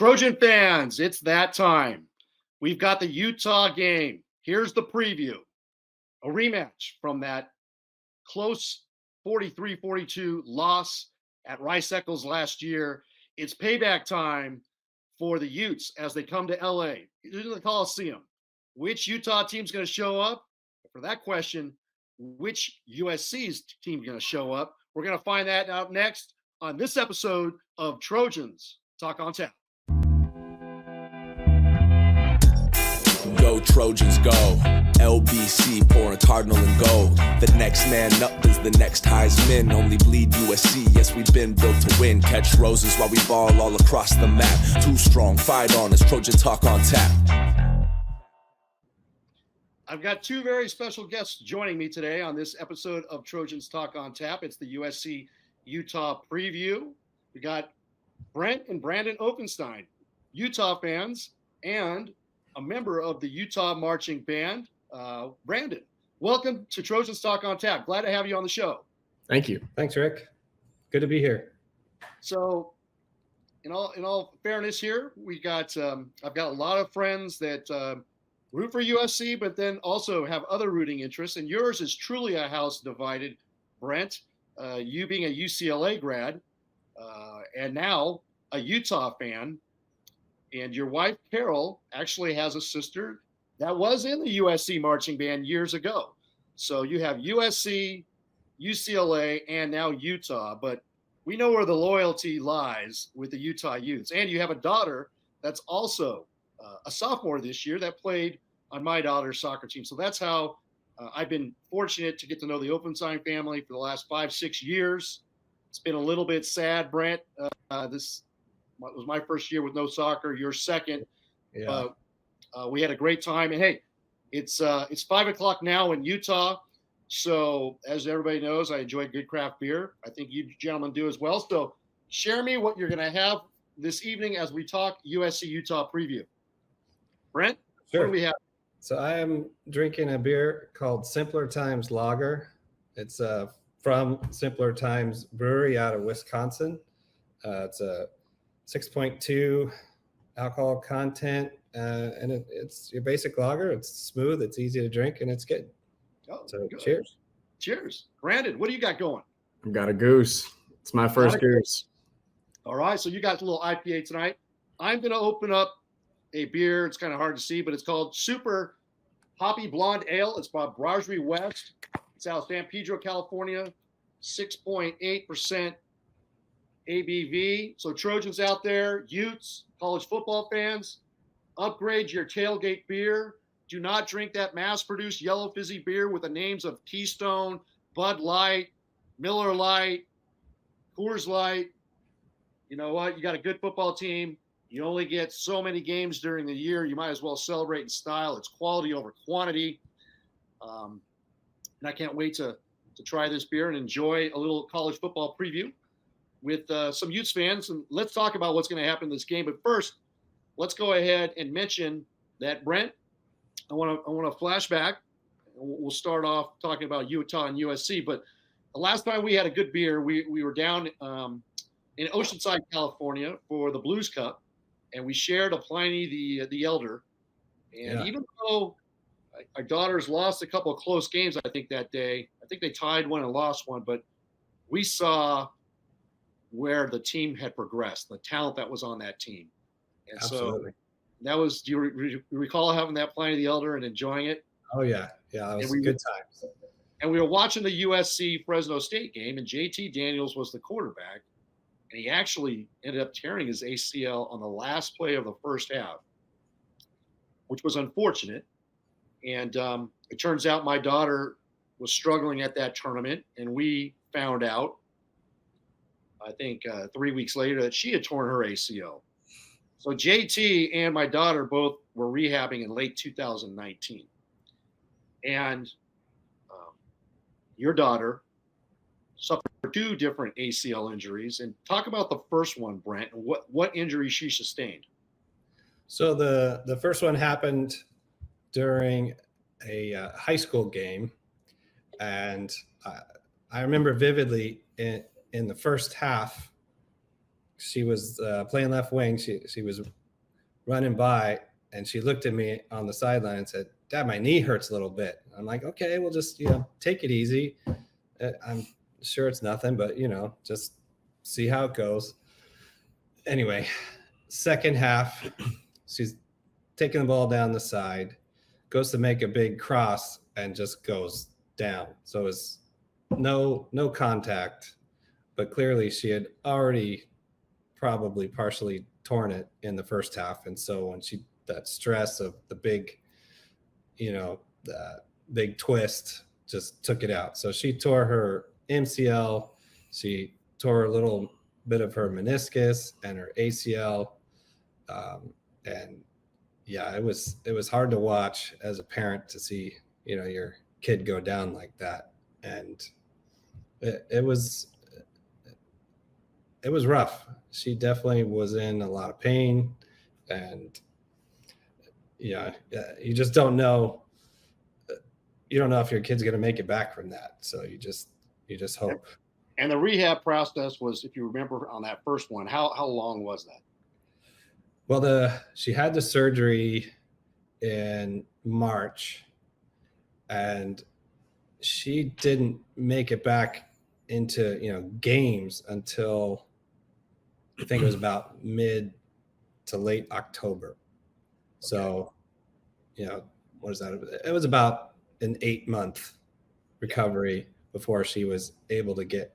Trojan fans, it's that time. We've got the Utah game. Here's the preview. A rematch from that close 43-42 loss at Rice Eccles last year. It's payback time for the Utes as they come to LA, into the Coliseum. Which Utah team's going to show up? For that question, which USC's team going to show up? We're going to find that out next on this episode of Trojans Talk on Tap. Go Trojans go, LBC pouring Cardinal and gold. The next man up is the next Heisman. Only bleed USC, yes we've been built to win. Catch roses while we ball all across the map. Too strong, fight on, it's Trojan Talk on Tap. I've got two very special guests joining me today on this episode of Trojans Talk on Tap. It's the USC Utah preview. We got Brent and Brandon Openstein, Utah fans, and a member of the Utah marching band. Brandon, welcome to Trojans Talk on Tap. Glad to have you on the show. Thank you. Thanks, Rick. Good to be here. So, in all fairness, here we got I've got a lot of friends that root for USC, but then also have other rooting interests. And yours is truly a house divided, Brent. You being a UCLA grad, and now a Utah fan. And your wife, Carol, actually has a sister that was in the USC marching band years ago. So you have USC, UCLA, and now Utah. But we know where the loyalty lies with the Utah Utes. And you have a daughter that's also a sophomore this year that played on my daughter's soccer team. So that's how I've been fortunate to get to know the Openstein family for the last 5-6 years. It's been a little bit sad, Brent. This was my first year with no soccer, your second. Yeah. We had a great time. And hey, it's 5:00 now in Utah. So as everybody knows, I enjoy good craft beer. I think you gentlemen do as well. So share me what you're going to have this evening as we talk USC Utah preview. Brent, Sure. What do we have? So I am drinking a beer called Simpler Times Lager. It's from Simpler Times Brewery out of Wisconsin. It's a 6.2 alcohol content, and it's your basic lager. It's smooth, it's easy to drink, and it's good. Oh, So good. cheers. Cheers. Brandon, what do you got going? I've got a goose. It's my first goose. All right, so you got a little IPA tonight. I'm going to open up a beer. It's kind of hard to see, but it's called Super Hoppy Blonde Ale. It's by Brasserie West. It's out of San Pedro, California. 6.8% ABV. So Trojans out there, Utes, college football fans, upgrade your tailgate beer. Do not drink that mass-produced yellow fizzy beer with the names of Keystone, Bud Light, Miller Lite, Coors Light. You know what? You got a good football team. You only get so many games during the year. You might as well celebrate in style. It's quality over quantity. And I can't wait to try this beer and enjoy a little college football preview with some Utes fans. And let's talk about what's going to happen in this game. But first, let's go ahead and mention that, Brent, I want to flashback. We'll start off talking about Utah and USC. But the last time we had a good beer, we were down in Oceanside, California for the Blues Cup. And we shared a Pliny the Elder. And even though our daughters lost a couple of close games, I think, that day, I think they tied one and lost one, but we saw where the team had progressed, the talent that was on that team. And Absolutely. So that was, do you recall having that Pliny the Elder and enjoying it? Oh, yeah. Yeah, it was a good time. And we were watching the USC Fresno State game, and JT Daniels was the quarterback. And he actually ended up tearing his ACL on the last play of the first half, which was unfortunate. And it turns out my daughter was struggling at that tournament, and we found out, I think 3 weeks later, that she had torn her ACL. So JT and my daughter both were rehabbing in late 2019. And your daughter suffered 2 different ACL injuries. And talk about the first one, Brent, and what injury she sustained. So the first one happened during a high school game, and I remember vividly in the first half, she was playing left wing. She was running by, and she looked at me on the sideline and said, "Dad, my knee hurts a little bit." I'm like, "Okay, we'll just take it easy. I'm sure it's nothing, but just see how it goes." Anyway, second half, she's taking the ball down the side, goes to make a big cross, and just goes down. So it's no contact, but clearly she had already probably partially torn it in the first half. And so when that stress of the big, the big twist just took it out. So she tore her MCL, she tore a little bit of her meniscus and her ACL. And yeah, it was hard to watch as a parent to see, your kid go down like that. And it was rough. She definitely was in a lot of pain, and you just don't know. You don't know if your kid's going to make it back from that. So you just hope. And the rehab process was, if you remember on that first one, how long was that? Well, she had the surgery in March, and she didn't make it back into games until I think it was about mid to late October. So, what is that? It was about an 8-month recovery before she was able to get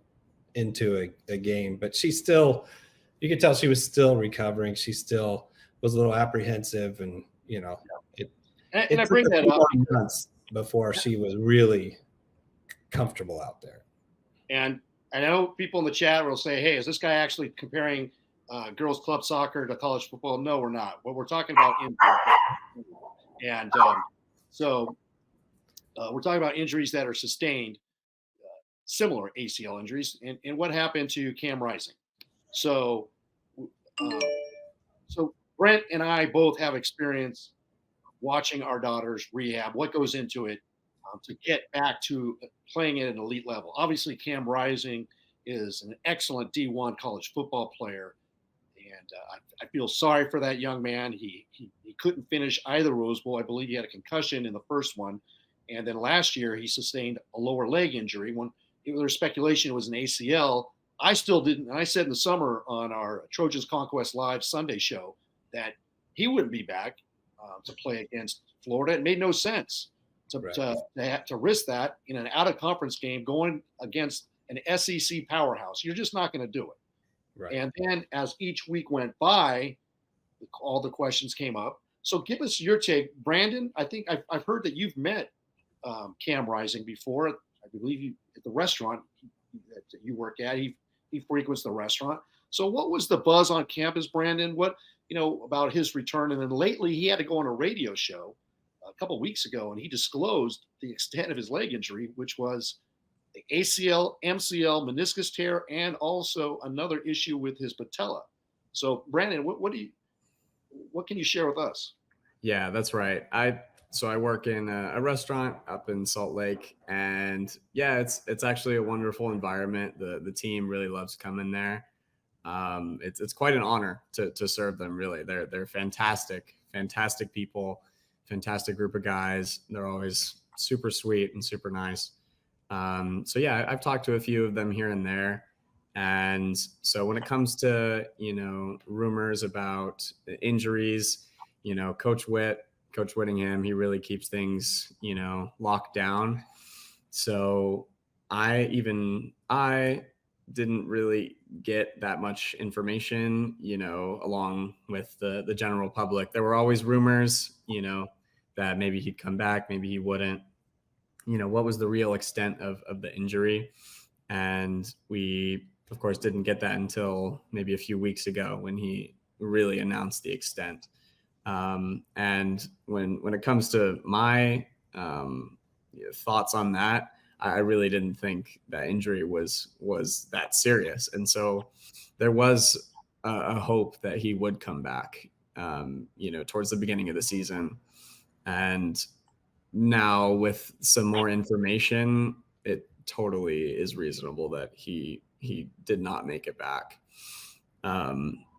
into a game. But you could tell she was still recovering. She still was a little apprehensive, and I bring that up months before she was really comfortable out there. And I know people in the chat will say, "Hey, is this guy actually comparing girls club soccer to college football?" No, we're not. What we're talking about and so we're talking about injuries that are sustained, similar ACL injuries, and what happened to Cam Rising. So Brent and I both have experience watching our daughters rehab, what goes into it to get back to playing at an elite level. Obviously, Cam Rising is an excellent D1 college football player, and I feel sorry for that young man. He couldn't finish either Rose Bowl. I believe he had a concussion in the first one, and then last year he sustained a lower leg injury. When there's speculation it was an ACL, I still didn't. And I said in the summer on our Trojans Conquest Live Sunday show that he wouldn't be back to play against Florida. It made no sense to risk that in an out-of-conference game going against an SEC powerhouse. You're just not going to do it. Right. And then as each week went by, all the questions came up. So give us your take. Brandon, I think I've heard that you've met Cam Rising before. I believe you at the restaurant that you work at. He frequents the restaurant. So what was the buzz on campus, Brandon? What, about his return? And then lately he had to go on a radio show a couple of weeks ago, and he disclosed the extent of his leg injury, which was the ACL, MCL, meniscus tear, and also another issue with his patella. So Brandon, what can you share with us? Yeah, that's right. I work in a restaurant up in Salt Lake, and yeah, it's actually a wonderful environment. The team really loves coming there. It's quite an honor to serve them. Really, they're fantastic people, fantastic group of guys. They're always super sweet and super nice. So yeah, I've talked to a few of them here and there. And so when it comes to, rumors about injuries, Coach Whittingham, he really keeps things, locked down. So I didn't really get that much information, along with the general public. There were always rumors, that maybe he'd come back, maybe he wouldn't. What was the real extent of the injury? And we, of course, didn't get that until maybe a few weeks ago when he really announced the extent. And when it comes to my thoughts on that, I really didn't think that injury was that serious. And so there was a hope that he would come back, towards the beginning of the season. And now with some more information, it totally is reasonable that he did not make it back.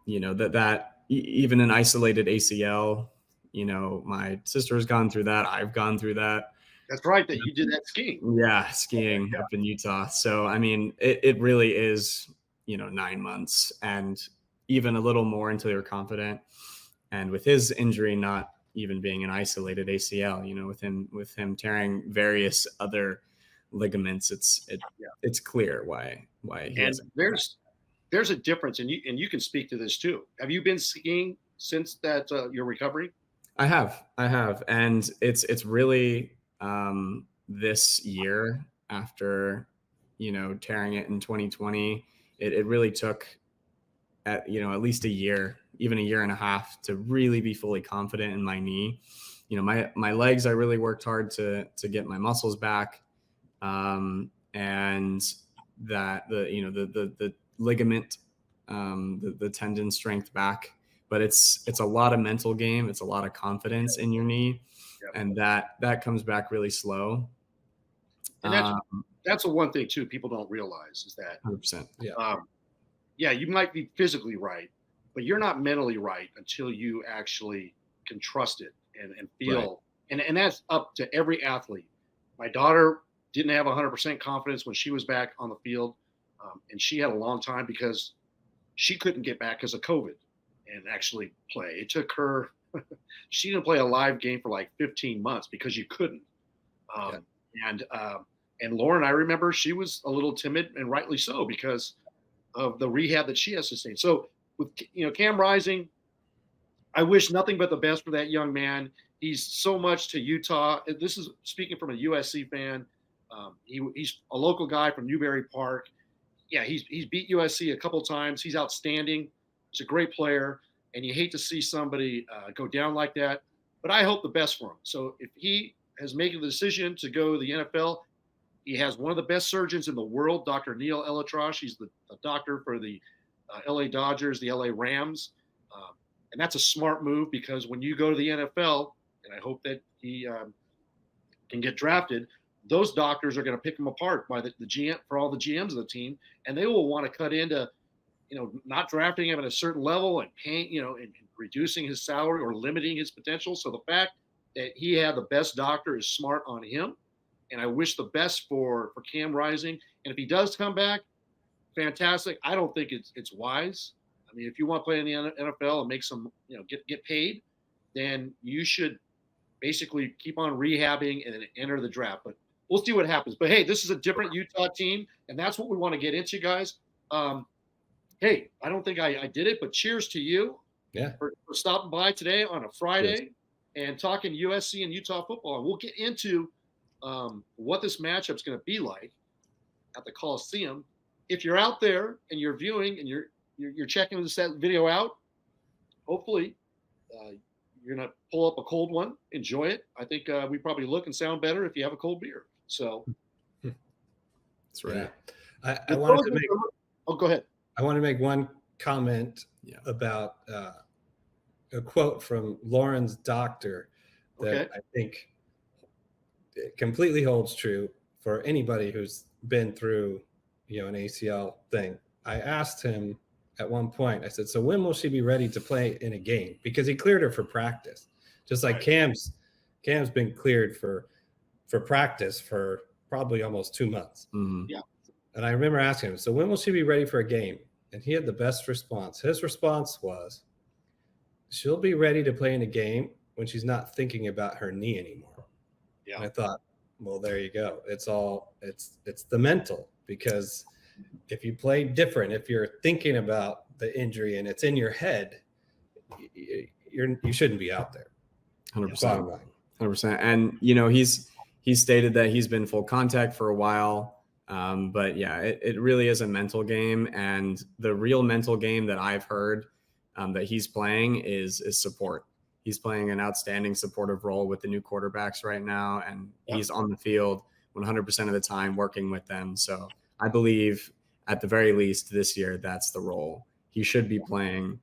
You know, even an isolated ACL, you know, my sister has gone through that. I've gone through that. That's right. That you did that skiing. Yeah, skiing up in Utah. So, I mean, it really is, you know, 9 months and even a little more until you're confident. And with his injury not even being an isolated ACL, you know, with him tearing various other ligaments, it's clear why he And hasn't. there's a difference, and you can speak to this too. Have you been skiing since that your recovery? I have, and it's really this year after, you know, tearing it in 2020, it really took at least a year, even a year and a half, to really be fully confident in my knee. You know, my legs, I really worked hard to get my muscles back, and that the ligament, the tendon strength back. But it's a lot of mental game. It's a lot of confidence in your knee, and that comes back really slow. And that's the one thing too people don't realize is that 100%. Yeah, you might be physically right, but you're not mentally right until you actually can trust it and feel. Right. And that's up to every athlete. My daughter didn't have 100% confidence when she was back on the field, and she had a long time because she couldn't get back because of COVID and actually play. It took her. She didn't play a live game for like 15 months because you couldn't. And Lauren, I remember she was a little timid, and rightly so, because of the rehab that she has sustained. So with Cam Rising, I wish nothing but the best for that young man. He's so much to Utah. This is speaking from a USC fan. He's a local guy from Newberry Park. Yeah, he's beat USC a couple times. He's outstanding. He's a great player, and you hate to see somebody go down like that. But I hope the best for him. So if he has made the decision to go to the NFL, he has one of the best surgeons in the world, Dr. Neil Elatrosh. He's the doctor for the LA Dodgers, the LA Rams. And that's a smart move, because when you go to the NFL, and I hope that he can get drafted, those doctors are going to pick him apart by the GM, for all the GMs of the team, and they will want to cut into, not drafting him at a certain level and paying, and reducing his salary or limiting his potential. So the fact that he had the best doctor is smart on him. And I wish the best for Cam Rising. And if he does come back, fantastic. I don't think it's wise. I mean, if you want to play in the NFL and make some, get paid, then you should basically keep on rehabbing and then enter the draft. But we'll see what happens. But hey, this is a different Utah team, and that's what we want to get into, guys. Hey, I don't think I did it, but cheers to you for stopping by today on a Friday and talking USC and Utah football. And we'll get into what this matchup is going to be like at the Coliseum. If you're out there and you're viewing and you're checking this video out, hopefully you're going to pull up a cold one, enjoy it. I think we probably look and sound better if you have a cold beer. So that's right. I wanted to make. Oh, go ahead. I want to make one comment about a quote from Lauren's doctor that I think it completely holds true for anybody who's been through, an ACL thing. I asked him at one point, I said, so when will she be ready to play in a game? Because he cleared her for practice, just like Cam's been cleared for practice for probably almost 2 months. Mm-hmm. Yeah. And I remember asking him, so when will she be ready for a game? And he had the best response. His response was, she'll be ready to play in a game when she's not thinking about her knee anymore. Yeah. And I thought, well, there you go. It's the mental, because if you play different, if you're thinking about the injury and it's in your head, you shouldn't be out there. 100%. 100%. And, he's stated that he's been full contact for a while. But yeah, it really is a mental game, and the real mental game that I've heard that he's playing is support. He's playing an outstanding supportive role with the new quarterbacks right now, and he's on the field 100% of the time working with them. So I believe at the very least this year, that's the role he should be playing.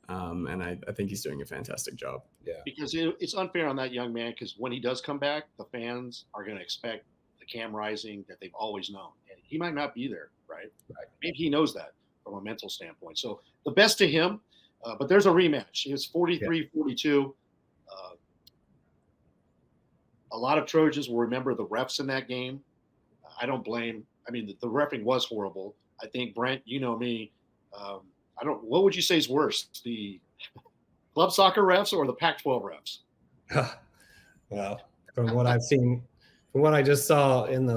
And I think he's doing a fantastic job. Yeah, because it's unfair on that young man, because when he does come back, the fans are going to expect the Cam Rising that they've always known, and he might not be there, right? Maybe he knows that, from a mental standpoint. So the best to him, but there's a rematch. It's 43-42. A lot of Trojans will remember the refs in that game. I don't blame. I mean, the reffing was horrible. I think, Brent, you know me. What would you say is worse, the club soccer refs or the Pac-12 refs? Well, from what I've seen, from what I just saw in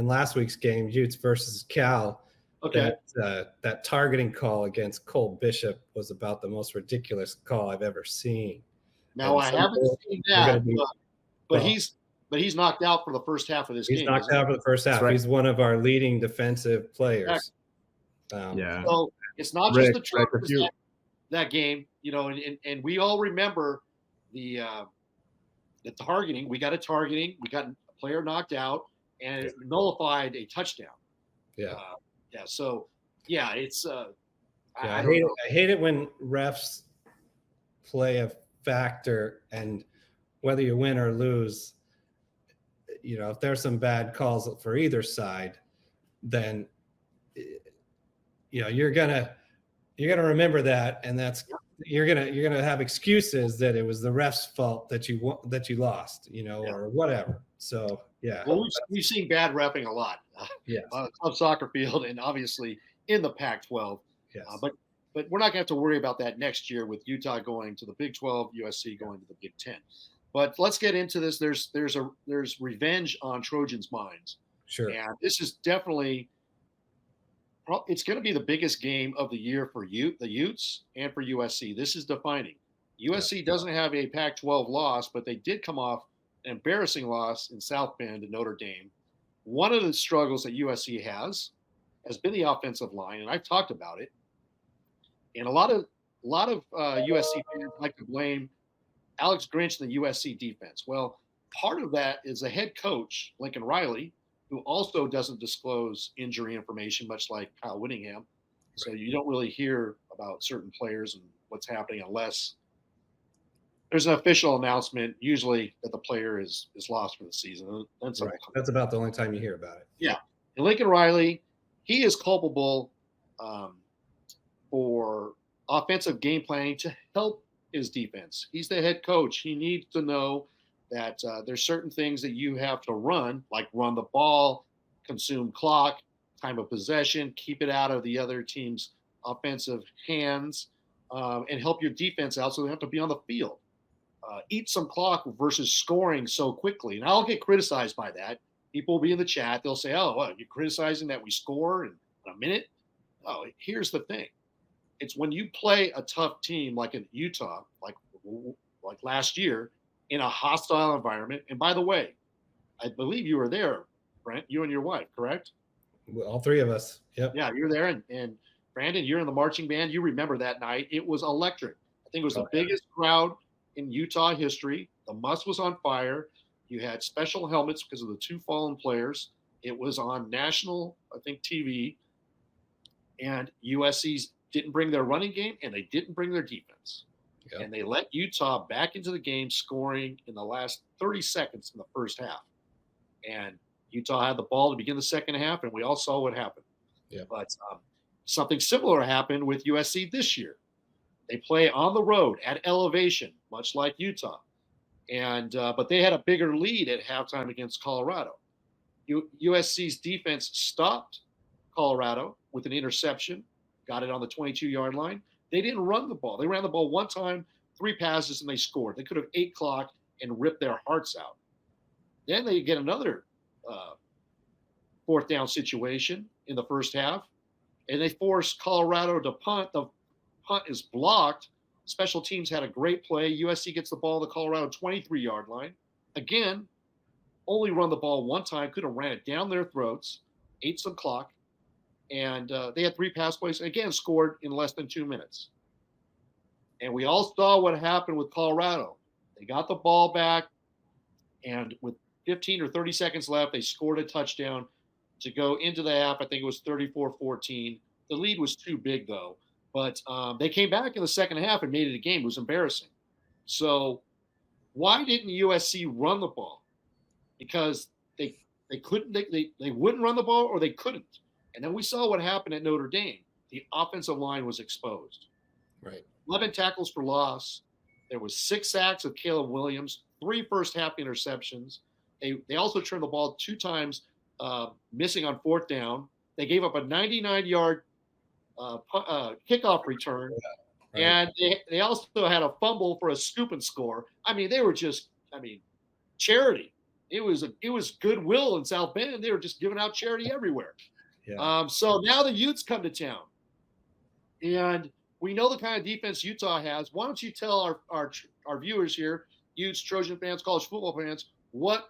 last week's game, Utes versus Cal, Okay. that targeting call against Cole Bishop was about the most ridiculous call I've ever seen. Now, I haven't seen that, but he's knocked out for the first half of this game. He's knocked out for the first half. Right. He's one of our leading defensive players. Yeah. So it's not just the Trojans that game, you know, and we all remember the targeting. We got a targeting. We got a player knocked out, and it nullified a touchdown. Yeah. So, yeah, it's. I hate it when refs play a factor, and whether you win or lose, you know, if there's some bad calls for either side, then you know you're gonna remember that, and that's you're gonna have excuses that it was the ref's fault that you lost, you know, or whatever. So yeah. Well, we've seen bad reffing a lot. On the club soccer field, and obviously in the Pac-12. Yes. But we're not going to have to worry about that next year with Utah going to the Big 12, USC going to the Big 10. But let's get into this. There's revenge on Trojans' minds. Sure. And this is definitely it's going to be the biggest game of the year for the Utes and for USC. This is defining. USC doesn't have a Pac-12 loss, but they did come off an embarrassing loss in South Bend to Notre Dame. One of the struggles that USC has been the offensive line, and I've talked about it. And a lot of USC fans like to blame Alex Grinch and the USC defense. Well, part of that is the head coach, Lincoln Riley, who also doesn't disclose injury information, much like Kyle Whittingham. So you don't really hear about certain players and what's happening unless there's an official announcement, usually that the player is lost for the season. That's about the only time you hear about it. Yeah. And Lincoln Riley, he is culpable for offensive game planning to help his defense. He's the head coach. He needs to know that there's certain things that you have to run, like run the ball, consume clock, time of possession, keep it out of the other team's offensive hands, and help your defense out so they have to be on the field. Eat some clock versus scoring so quickly. And I'll get criticized by that. People will be in the chat. They'll say, oh, what, you're criticizing that we score in a minute? Oh, here's the thing. It's when you play a tough team like in Utah, like last year, in a hostile environment. And by the way, I believe you were there, Brent, you and your wife, correct? All three of us. Yep. Yeah, you're there. And Brandon, you're in the marching band. You remember that night. It was electric. I think it was the biggest crowd in Utah history. The muss was on fire. You had special helmets because of the two fallen players. It was on national, I think, TV. And USC's didn't bring their running game, and they didn't bring their defense. Yep. And they let Utah back into the game, scoring in the last 30 seconds in the first half. And Utah had the ball to begin the second half, and we all saw what happened. Yep. But something similar happened with USC this year. They play on the road at elevation, much like Utah. And but they had a bigger lead at halftime against Colorado. USC's defense stopped Colorado with an interception, got it on the 22-yard line. They didn't run the ball. They ran the ball one time, 3 passes, and they scored. They could have 8 clock and ripped their hearts out. Then they get another fourth down situation in the first half, and they force Colorado to punt. The punt is blocked. Special teams had a great play. USC gets the ball to the Colorado 23-yard line. Again, only run the ball one time, could have ran it down their throats, ate some clock, and they had 3 pass plays, and again, scored in less than 2 minutes. And we all saw what happened with Colorado. They got the ball back, and with 15 or 30 seconds left, they scored a touchdown to go into the half. I think it was 34-14. The lead was too big, though. But they came back in the second half and made it a game. It was embarrassing. So why didn't USC run the ball? Because they couldn't. They wouldn't run the ball, or they couldn't. And then we saw what happened at Notre Dame. the offensive line was exposed. Right. 11 tackles for loss. There was 6 sacks of Caleb Williams, 3 first-half interceptions. They also turned the ball 2 times, missing on 4th down. They gave up a 99-yard kickoff return. Right. And they also had a fumble for a scoop and score. I mean, they were just, charity. It was goodwill in South Bend. They were just giving out charity everywhere. Yeah. So now the Utes come to town. And we know the kind of defense Utah has. Why don't you tell our viewers here, Utes, Trojan fans, college football fans, what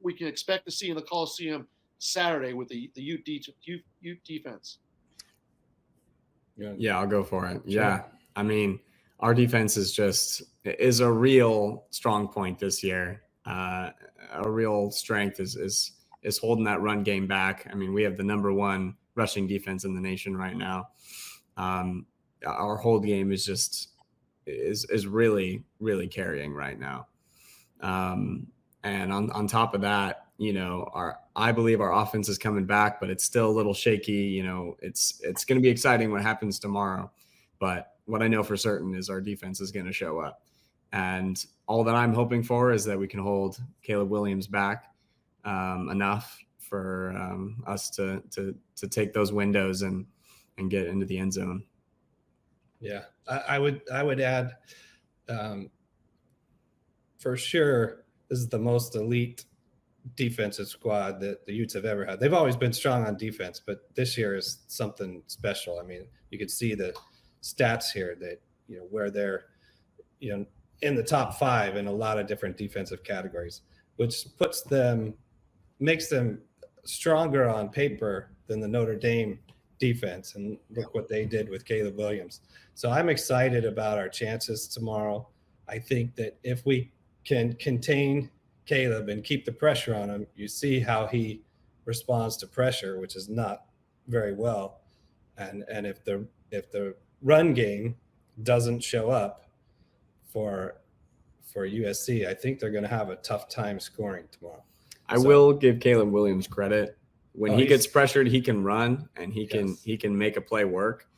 we can expect to see in the Coliseum Saturday with the Ute defense? Yeah, I'll go for it. Sure. Yeah. I mean, our defense is a real strong point this year. A real strength is holding that run game back. I mean, we have the number 1 rushing defense in the nation right now. Our hold game is really, really carrying right now. And on top of that, I believe our offense is coming back, but it's still a little shaky. It's going to be exciting what happens tomorrow. But what I know for certain is our defense is going to show up. And all that I'm hoping for is that we can hold Caleb Williams back enough for us to take those windows and get into the end zone. Yeah, I would add, for sure, this is the most elite defensive squad that the Utes have ever had. They've always been strong on defense, but this year is something special. I mean, you could see the stats here that, where they're, in the top 5 in a lot of different defensive categories, which makes them stronger on paper than the Notre Dame defense. And look what they did with Caleb Williams. So I'm excited about our chances tomorrow. I think that if we can contain Caleb and keep the pressure on him, you see how he responds to pressure, which is not very well. And if the run game doesn't show up for USC, I think they're going to have a tough time scoring tomorrow. I will give Caleb Williams credit. When he gets pressured, he can run and he can make a play work.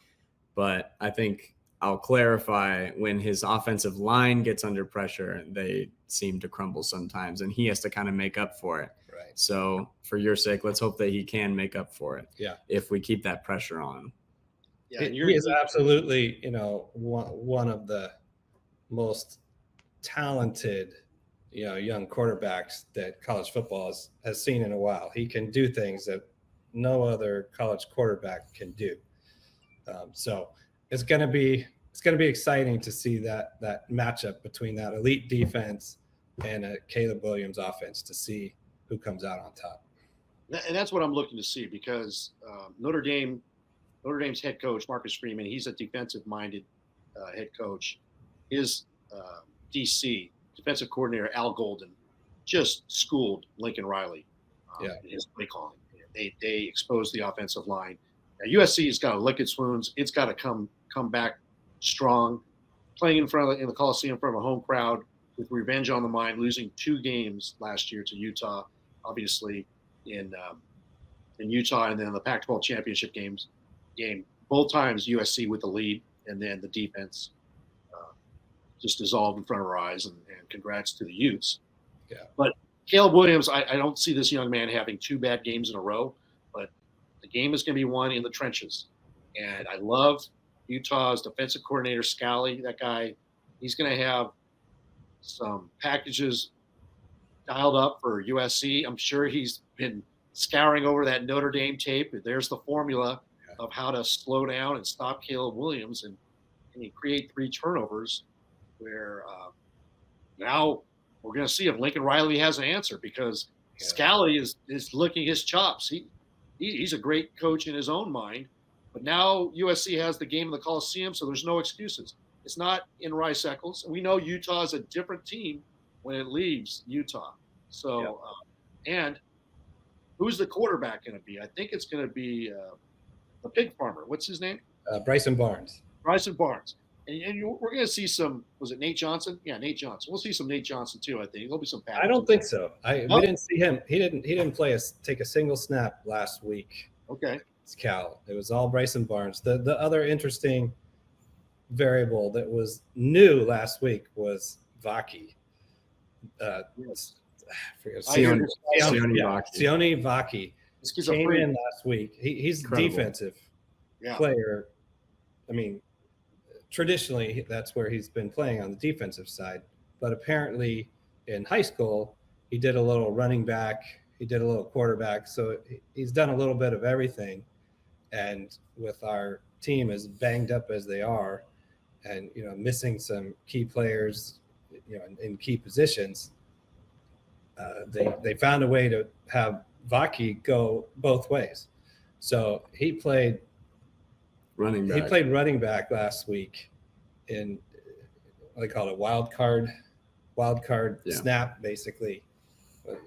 But I think I'll clarify, when his offensive line gets under pressure, they seem to crumble sometimes, and he has to kind of make up for it. Right. So for your sake, let's hope that he can make up for it. Yeah. If we keep that pressure on him. Yeah, He is absolutely, one of the most talented, young quarterbacks that college football has seen in a while. He can do things that no other college quarterback can do. So it's going to be exciting to see that matchup between that elite defense and a Caleb Williams offense, to see who comes out on top. And that's what I'm looking to see, because Notre Dame's head coach, Marcus Freeman, he's a defensive-minded head coach. His DC, defensive coordinator, Al Golden, just schooled Lincoln Riley in his play calling. They exposed the offensive line. Now, USC has got to lick its wounds. It's got to come back strong, playing in the Coliseum in front of a home crowd with revenge on the mind, losing 2 games last year to Utah, obviously in Utah, and then the Pac-12 championship game, both times USC with the lead, and then the defense just dissolved in front of our eyes, and congrats to the Utes. Yeah. But Caleb Williams, I don't see this young man having 2 bad games in a row, but the game is going to be won in the trenches. And I love Utah's defensive coordinator, Scally. That guy, he's going to have some packages dialed up for USC. I'm sure he's been scouring over that Notre Dame tape. There's the formula of how to slow down and stop Caleb Williams and create 3 turnovers, where now we're going to see if Lincoln Riley has an answer, because Scally is licking his chops. He's a great coach in his own mind, but now USC has the game in the Coliseum, so there's no excuses. It's not in Rice Eccles. We know Utah is a different team when it leaves Utah. So, and who's the quarterback going to be? I think it's going to be the pig farmer. What's his name? Bryson Barnes. Bryson Barnes. And we're going to see some, was it Nate Johnson? Yeah, Nate Johnson. We'll see some Nate Johnson too, I think. There'll be some passes. I don't think so. We didn't see him. He didn't take a single snap last week. Okay. Cal. It was all Bryson Barnes. The other interesting variable that was new last week was Vaki. Sione Vaki This kid's a came freak. in last week. He's Incredible. defensive Yeah. player. I mean, traditionally that's where he's been playing on the defensive side, but apparently in high school he did a little running back, he did a little quarterback, so he's done a little bit of everything. And with our team as banged up as they are, and missing some key players, in key positions, they found a way to have Vaki go both ways. So he played running back. He played running back last week in what they call it, a wild card snap, basically.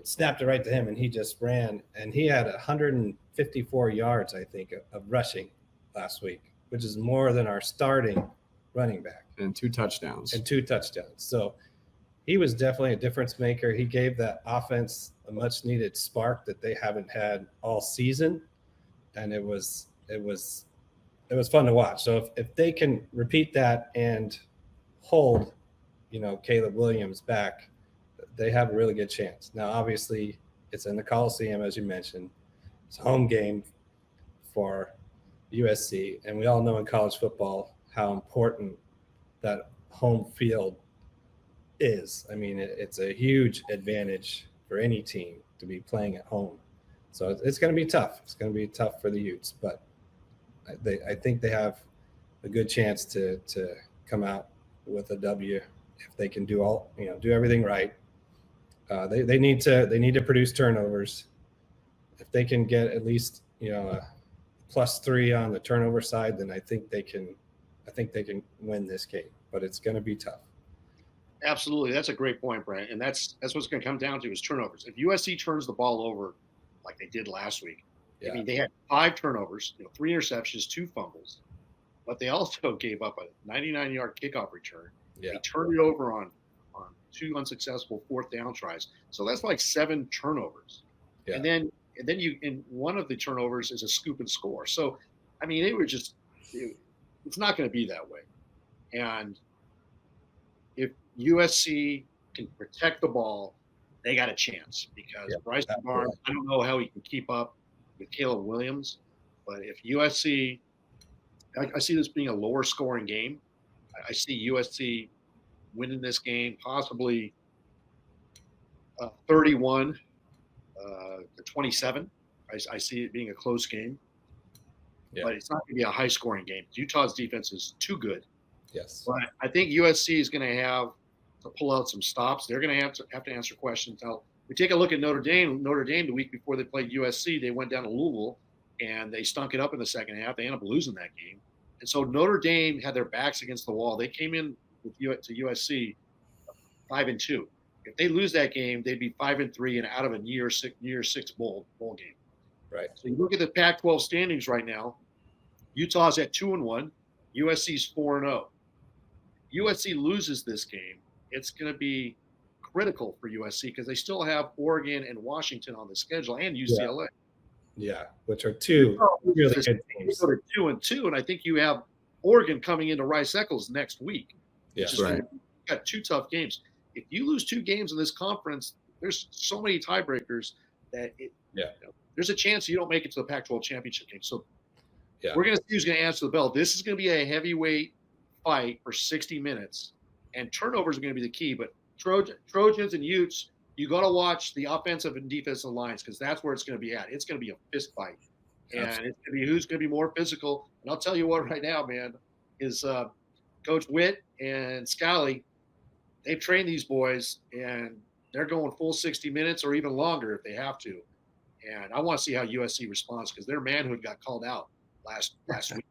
Snapped it right to him, and he just ran. And he had 154 yards, I think, of rushing last week, which is more than our starting running back. And 2 touchdowns. So he was definitely a difference maker. He gave that offense a much needed spark that they haven't had all season. And it was fun to watch. So if they can repeat that and hold, Caleb Williams back, they have a really good chance. Now, obviously, it's in the Coliseum, as you mentioned. It's a home game for USC, and we all know in college football how important that home field is. I mean, it's a huge advantage for any team to be playing at home. So it's going to be tough. It's going to be tough for the Utes, but I think they have a good chance to come out with a W if they can do everything right. They need to produce turnovers. If they can get at least a +3 on the turnover side, then I think they can win this game. But it's going to be tough. Absolutely, that's a great point, Brent. And that's what it's going to come down to is turnovers. If USC turns the ball over like they did last week, I mean, they had 5 turnovers, 3 interceptions, 2 fumbles, but they also gave up a 99-yard kickoff return. Yeah. They turned it over on 2 unsuccessful 4th down tries. So that's like 7 turnovers. Yeah. And then in one of the turnovers is a scoop and score. So, I mean, it's not going to be that way. And if USC can protect the ball, they got a chance because Bryson Barnes, I don't know how he can keep up with Caleb Williams, but if USC, I see this being a lower scoring game. I see USC winning this game, possibly 31 to 27. I see it being a close game, but it's not going to be a high scoring game. Utah's defense is too good. Yes. But I think USC is going to have to pull out some stops. They're going to have to answer questions. Now, we take a look at Notre Dame. Notre Dame, the week before they played USC, they went down to Louisville, and they stunk it up in the second half. They ended up losing that game. And so Notre Dame had their backs against the wall. They came in to USC 5-2. If they lose that game, they'd be 5-3 and out of a year six bowl game. Right. So you look at the Pac-12 standings right now. Utah's at 2-1. USC's 4-0. USC loses this game, it's going to be critical for USC because they still have Oregon and Washington on the schedule and UCLA. Yeah, which are 2 really good teams. They go to 2-2, and I think you have Oregon coming into Rice-Eccles next week. Yes, right. You've got 2 tough games. If you lose 2 games in this conference, there's so many tiebreakers that there's a chance you don't make it to the Pac-12 championship game. So we're going to see who's going to answer the bell. This is going to be a heavyweight fight for 60 minutes, and turnovers are going to be the key. But Trojans and Utes, you got to watch the offensive and defensive lines because that's where it's going to be at. It's going to be a fist fight, and it's going to be who's going to be more physical. And I'll tell you what, right now, man, is Coach Witt and Scally. They've trained these boys, and they're going full 60 minutes or even longer if they have to. And I want to see how USC responds because their manhood got called out last week.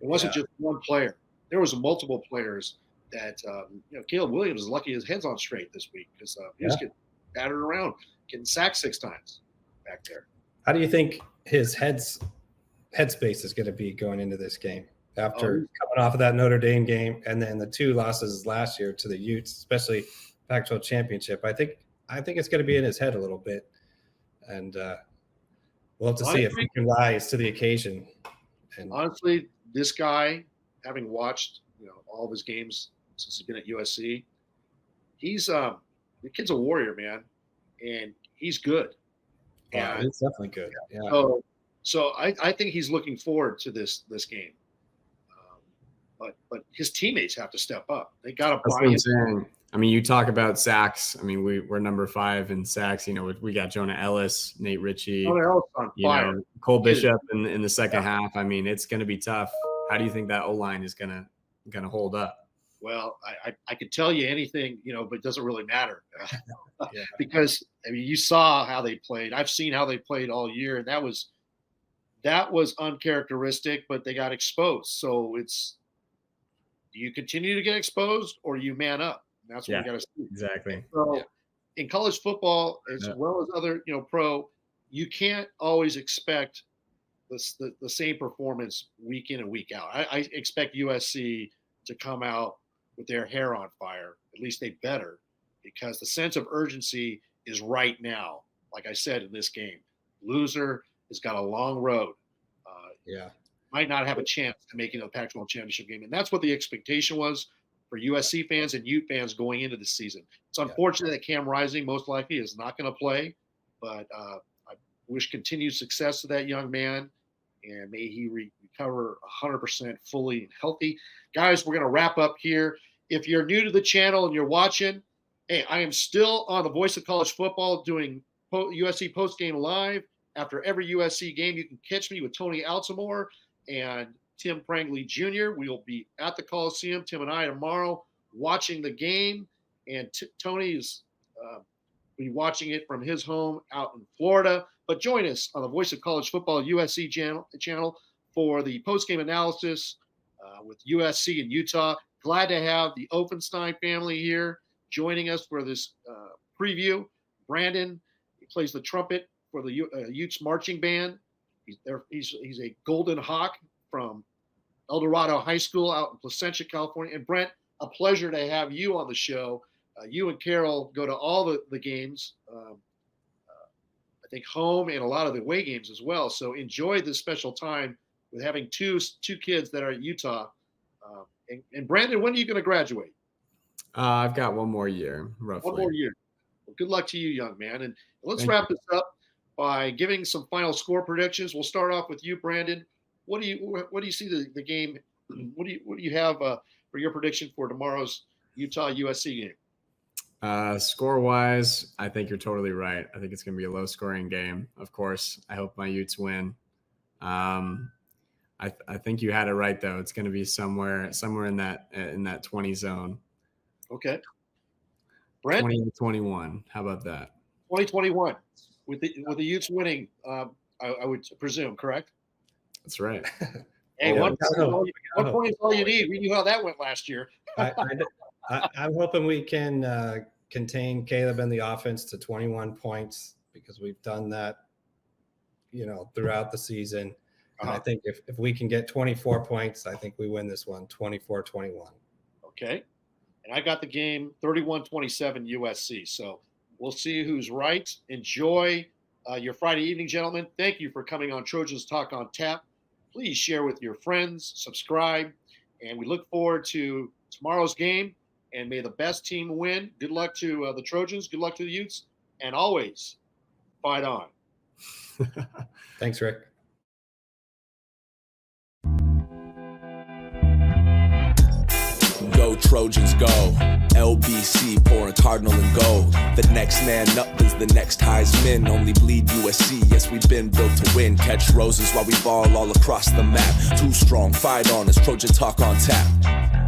It wasn't just one player. There was multiple players that Caleb Williams is lucky his head's on straight this week because he was getting battered around, getting sacked 6 times back there. How do you think his headspace is going to be going into this game after coming off of that Notre Dame game and then the 2 losses last year to the Utes, especially Pac-12 championship? I think it's going to be in his head a little bit, and we'll have to see if he can rise to the occasion. And Honestly, this guy, having watched all of his games since he's been at USC, he's the kid's a warrior, man, and he's good. And it's definitely good. Yeah. So I think he's looking forward to this game. But his teammates have to step up. They got to That's buy what I'm in. saying. I mean, you talk about sacks. I mean, we're number 5 in sacks. We got Jonah Ellis, Nate Ritchie, On fire. Cole Bishop in the second half. I mean, it's going to be tough. How do you think that O-line is going to hold up? Well, I could tell you anything, but it doesn't really matter because you saw how they played. I've seen how they played all year, and that was uncharacteristic, but they got exposed. So do you continue to get exposed or you man up? And that's what we got to see. Exactly. So in college football, as well as other, pro, you can't always expect the same performance week in and week out. I expect USC to come out with their hair on fire. At least they better, because the sense of urgency is right now. Like I said, in this game, loser has got a long road. Might not have a chance to make the Pac-12 championship game. And that's what the expectation was for USC fans and Ute fans going into the season. It's unfortunate that Cam Rising most likely is not going to play, but I wish continued success to that young man, and may he recover 100% fully and healthy. Guys, we're going to wrap up here. If you're new to the channel and you're watching, hey, I am still on the Voice of College Football doing USC postgame live. After every USC game, you can catch me with Tony Altamore and Tim Prangley Jr. We'll be at the Coliseum, Tim and I, tomorrow, watching the game. And Tony is be watching it from his home out in Florida. But join us on the Voice of College Football USC channel for the postgame analysis with USC and Utah. Glad to have the Offenstein family here joining us for this preview. Brandon, he plays the trumpet for the Utes marching band. He's a Golden Hawk from El Dorado High School out in Placentia, California. And Brent, a pleasure to have you on the show. You and Carol go to all the games, I think home and a lot of the away games as well. So enjoy this special time with having two kids that are at Utah. And Brandon, when are you going to graduate? I've got one more year, roughly. 1 more year. Well, good luck to you, young man. And let's wrap this up by giving some final score predictions. We'll start off with you, Brandon. What do you see the game? What do you have for your prediction for tomorrow's Utah USC game? Score wise, I think you're totally right. I think it's going to be a low scoring game. Of course, I hope my Utes win. I think you had it right though. It's going to be somewhere in that 20 zone. Okay. Brent? 20-21. How about that? 2021 with the Utes winning. I would presume, correct? That's right. Hey, one point is all you need. We knew how that went last year. I'm hoping we can contain Caleb in the offense to 21 points, because we've done that, throughout the season. And I think if we can get 24 points, I think we win this one, 24-21. Okay. And I got the game 31-27 USC. So we'll see who's right. Enjoy your Friday evening, gentlemen. Thank you for coming on Trojans Talk on Tap. Please share with your friends, subscribe, and we look forward to tomorrow's game, and may the best team win. Good luck to the Trojans. Good luck to the Utes, and always fight on. Thanks, Rick. Go Trojans go, LBC pouring cardinal and gold. The next man up is the next Heisman. Only bleed USC, yes we've been built to win. Catch roses while we ball all across the map. Too strong, fight on, it's Trojan Talk on Tap.